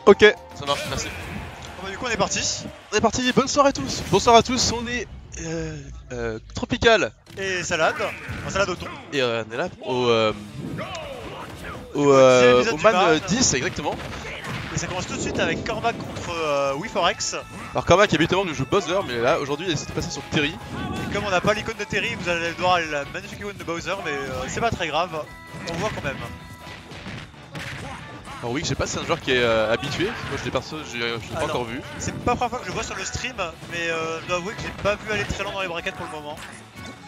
Ok, ça marche, merci. Bon, bah, du coup on est parti. On est parti, bonne soirée à tous. Bonsoir à tous, on est Tropical. Et salade, enfin salade au thon. Et on est là épisode au du man man. 10 exactement. Et ça commence tout de suite avec Cormac contre WeForex. Alors Cormac habituellement nous joue Bowser, mais là aujourd'hui il a décidé de passer sur Terry. Et comme on n'a pas l'icône de Terry, vous allez devoir la magnifique icône de Bowser, mais c'est pas très grave, on voit quand même. Alors oui, je sais pas si c'est un joueur qui est habitué, moi je l'ai perso, je l'ai pas encore vu. C'est pas la première fois que je le vois sur le stream, mais je dois avouer que j'ai pas vu aller très loin dans les brackets pour le moment.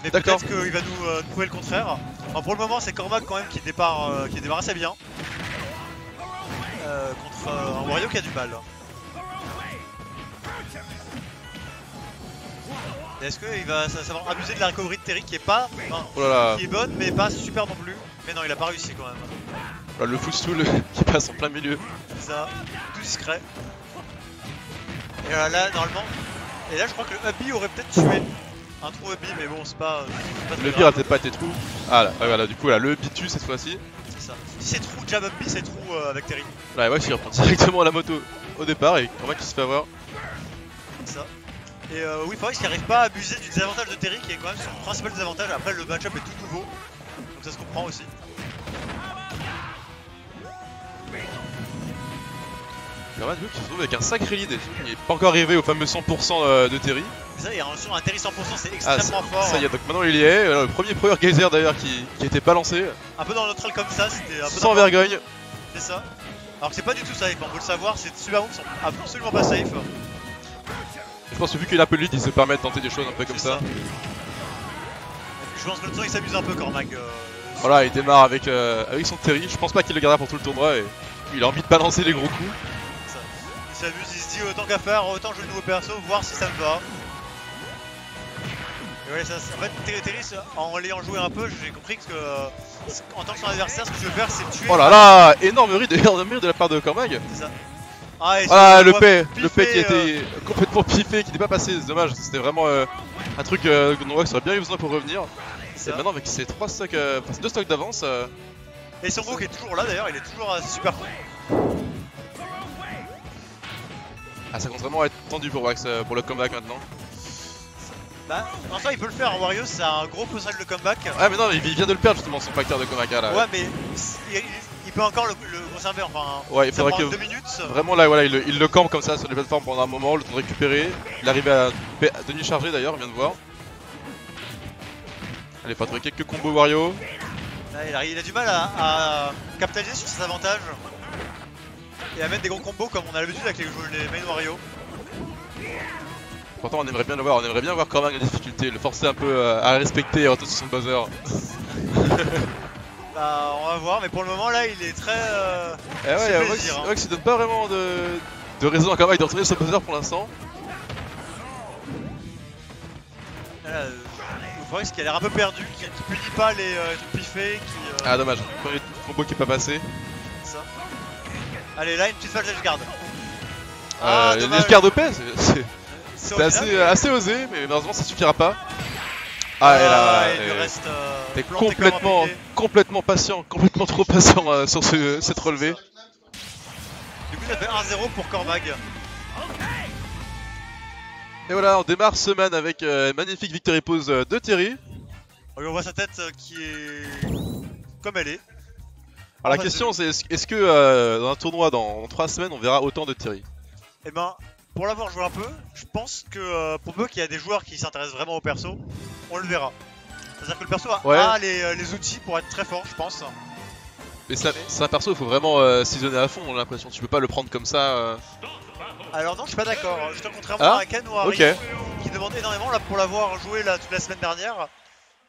Mais peut-être qu'il va nous prouver le contraire. Alors pour le moment c'est Cormac quand même qui démarre assez bien. Contre un Wario qui a du mal. Est-ce qu'il va savoir abuser de la recovery de Terry qui est pas, qui est bonne mais pas super non plus. Mais non, il a pas réussi quand même. Là, le footstool qui passe en plein milieu. C'est ça, tout discret. Et là normalement, et là je crois que le Hubby aurait peut-être tué un trou Hubby, mais bon c'est pas le pire a peut-être pas été trou. Ah là, voilà, du coup là le Hubby tue cette fois-ci. C'est ça. Si c'est trou jab Hubby, c'est trou avec Terry. Là ouais, il reprend directement la moto au départ et Cormac qui se fait avoir. C'est ça. Et oui, Forex qui arrive pas à abuser du désavantage de Terry qui est quand même son principal désavantage. Après le match-up est tout nouveau, donc ça se comprend aussi. Cormac qui se retrouve avec un sacré lead, il n'est pas encore arrivé au fameux 100% de Terry. C'est ça, il y a un Terry 100%, c'est extrêmement fort. Ça y est, donc maintenant il y est. Le premier Power Geyser d'ailleurs qui a été balancé. Un peu dans le neutral comme ça, c'était un peu sans vergogne. C'est ça. Alors que c'est pas du tout safe, on peut le savoir, c'est super bon, ils sont absolument pas safe. Je pense que vu qu'il a un peu de lead, il se permet de tenter des choses un peu comme ça. Je pense que le temps il s'amuse un peu Cormac. Voilà, il démarre avec son Terry. Je pense pas qu'il le gardera pour tout le tournoi et il a envie de balancer les gros coups. Ça. Il s'amuse, il se dit autant qu'à faire, autant jouer le nouveau perso, voir si ça me va. Et ouais, ça, en fait, Terry, en l'ayant joué un peu, j'ai compris que en tant que son adversaire, ce que je veux faire, c'est le tuer. Oh là là, énorme rire de la part de Cormac. C'est ça. Le P qui était complètement piffé, qui n'est pas passé, c'est dommage. C'était vraiment un truc que Novax aurait bien eu besoin pour revenir. Et maintenant avec ses 2 stocks d'avance. Et son qui est toujours là d'ailleurs, il est toujours super cool. Ah, ça compte vraiment être tendu pour Wax pour le comeback maintenant. Bah, en soi il peut le faire, Wario c'est un gros potentiel de comeback. Ah mais non, il vient de le perdre justement son facteur de comeback là. Ouais mais il peut encore le conserver, enfin ouais, il faudrait ça que 2 minutes. Vraiment là voilà, il le campe comme ça sur les plateformes pendant un moment, le temps de récupérer. Il arrive à tenue chargée d'ailleurs, on vient de voir. Allez, faut trouver quelques combos Wario. Là, il a du mal à capitaliser sur ses avantages et à mettre des gros combos comme on a l'habitude avec les main Wario. Pourtant on aimerait bien le voir, on aimerait bien voir Cormac en difficulté, le forcer un peu à respecter et à retourner sur son buzzer. Bah on va voir, mais pour le moment là il est très ouais, Wax il donne pas vraiment de raison à Cormac de retourner sur son buzzer pour l'instant. Forex qui a l'air un peu perdu, qui punit pas les trucs piffés, Ah dommage, premier combo qui est pas passé. Ça. Allez là une petite flash garde. Une escarde OP, c'était assez osé, mais malheureusement ça suffira pas. Ah et là, il lui reste t'es complètement patient, complètement trop patient sur cette relevée. Du coup ça fait 1-0 pour Cormac. Et voilà, on démarre ce man avec magnifique victory pose de Terry. On voit sa tête qui est comme elle est. Alors la question c'est est-ce que dans un tournoi dans 3 semaines on verra autant de Terry? Eh ben, pour l'avoir joué un peu, je pense que pour peu qu'il y a des joueurs qui s'intéressent vraiment au perso, on le verra. C'est-à-dire que le perso a les outils pour être très fort, je pense. Mais c'est un perso, il faut vraiment seasonner à fond, j'ai l'impression. Tu peux pas le prendre comme ça. Alors non, je suis pas d'accord. Contrairement à Ken ou Harry, qui demande énormément là, pour l'avoir joué là, toute la semaine dernière.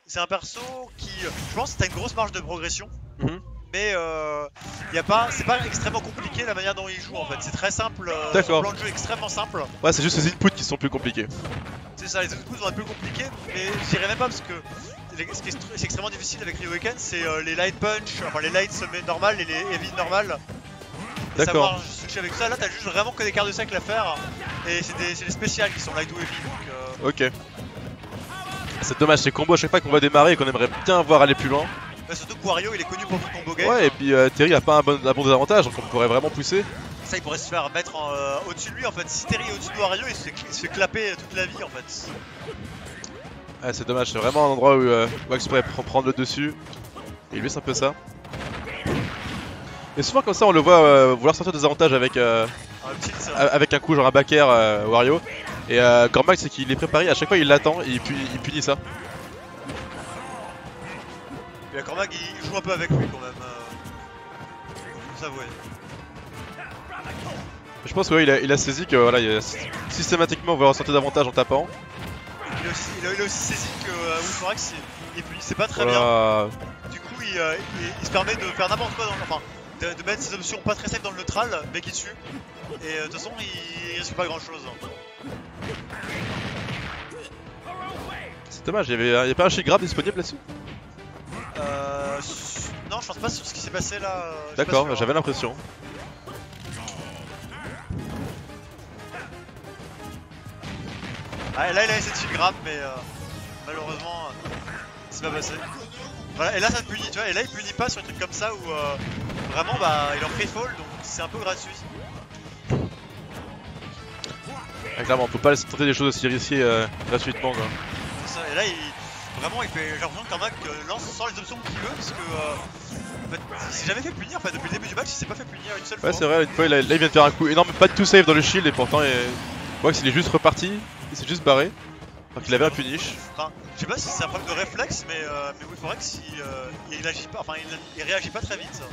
C'est un perso qui, je pense, t'as une grosse marge de progression. Mais c'est pas extrêmement compliqué la manière dont il joue en fait. C'est très simple. Son plan de jeu est extrêmement simple. Ouais, c'est juste les inputs qui sont plus compliqués. C'est ça, les inputs sont un peu compliqués, mais je dirais même pas parce que ce qui est extrêmement difficile avec Ryu Weekend, c'est les light punch, enfin les lights normales et les heavy normales. Savoir switcher avec ça, là t'as juste vraiment que des quarts de cercle à faire. Et c'est des spéciales qui sont light ou heavy. Donc, ok. C'est dommage, ces combos à chaque fois qu'on va démarrer et qu'on aimerait bien voir aller plus loin. Bah, surtout que Wario il est connu pour son combo game. Ouais, et puis Terry a pas un bon désavantage, donc on pourrait vraiment pousser. Ça, il pourrait se faire mettre au-dessus de lui en fait. Si Terry est au-dessus de Wario, il se fait clapper toute la vie en fait. Ouais, c'est dommage, c'est vraiment un endroit où Wax pourrait prendre le dessus. Et lui, c'est un peu ça. Et souvent, comme ça, on le voit vouloir sortir des avantages avec, avec un coup, genre un back air Wario. Et Cormac, c'est qu'il est préparé, à chaque fois il l'attend et il punit ça. Et Cormac, il joue un peu avec lui quand même. Faut s'avouer. Je pense qu'il il a saisi que voilà, systématiquement on va ressortir davantage en tapant. Il a aussi saisi que Wolfrax il punissait pas très bien. Du coup il se permet de faire n'importe quoi enfin de mettre ses options pas très safe dans le neutral mais qui tue. Et de toute façon il risque pas grand chose. C'est dommage, il y a pas un shield grab disponible là-dessus? Non, je pense pas sur ce qui s'est passé là. D'accord, j'avais l'impression. Ah, là il a essayé de shield grab mais malheureusement c'est pas passé. Voilà, et là ça te punit, tu vois, et là il punit pas sur un truc comme ça où vraiment bah il est en free fall donc c'est un peu gratuit. Ah, clairement, on peut pas laisser tenter des choses aussi risquées gratuitement quoi. C'est ça, et là vraiment il fait, j'ai l'impression que Cormac lance sans les options qu'il veut parce que en fait, il s'est jamais fait punir, enfin depuis le début du match il s'est pas fait punir une seule fois. Ouais c'est vrai, une fois là il vient de faire un coup énorme, pas de tout save dans le shield et pourtant Wax il est juste reparti, il s'est juste barré. Alors qu'il avait un punish. Enfin, je sais pas si c'est un problème de réflexe mais Wolfrax il agit pas, enfin il réagit pas très vite.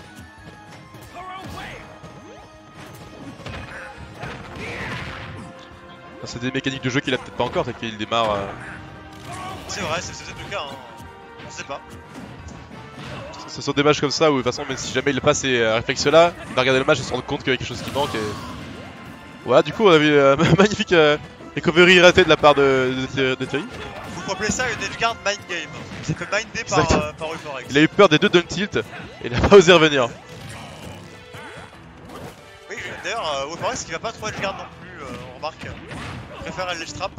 C'est des mécaniques de jeu qu'il a peut-être pas encore, c'est qu'il démarre. C'est vrai, c'est peut-être le cas, hein. On sait pas. Ce sont des matchs comme ça où de toute façon, même si jamais il passe ces réflexes là, il va regarder le match et se rendre compte qu'il y a quelque chose qui manque. Et... Voilà, du coup, on a vu magnifique recovery raté de la part de Terry. Vous pouvez appeler ça une edgeguard mind game. Il s'est fait minder par Wolfrax. Il a eu peur des deux dunk tilt et il a pas osé revenir. Oui, d'ailleurs, Wolfrax qui va pas trop edgeguard non plus, on remarque. Il préfère le ledge trap.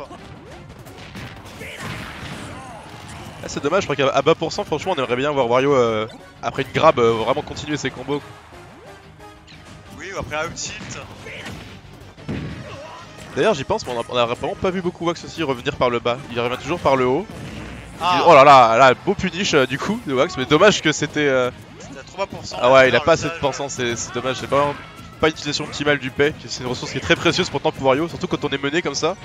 Ah, c'est dommage, je crois qu'à bas pourcent, franchement, on aimerait bien voir Wario après une grab vraiment continuer ses combos. Oui, ou après un up tilt. D'ailleurs, j'y pense, mais on a vraiment pas vu beaucoup Wax aussi revenir par le bas. Il revient toujours par le haut. Ah. Oh là là, beau punish du coup de Wax, mais dommage que c'était. C'était à 3%. Ah ouais, il a pas assez de pourcent, c'est dommage, c'est pas une utilisation optimale du paix. C'est une ressource qui est très précieuse pourtant pour Wario, surtout quand on est mené comme ça.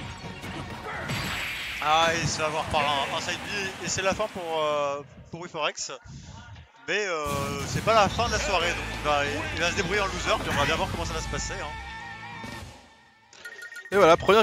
Ah, il se fait avoir par un side B et c'est la fin pour Wolfrax. Mais c'est pas la fin de la soirée, donc il va se débrouiller en loser, puis on va bien voir comment ça va se passer. Hein. Et voilà, première victoire.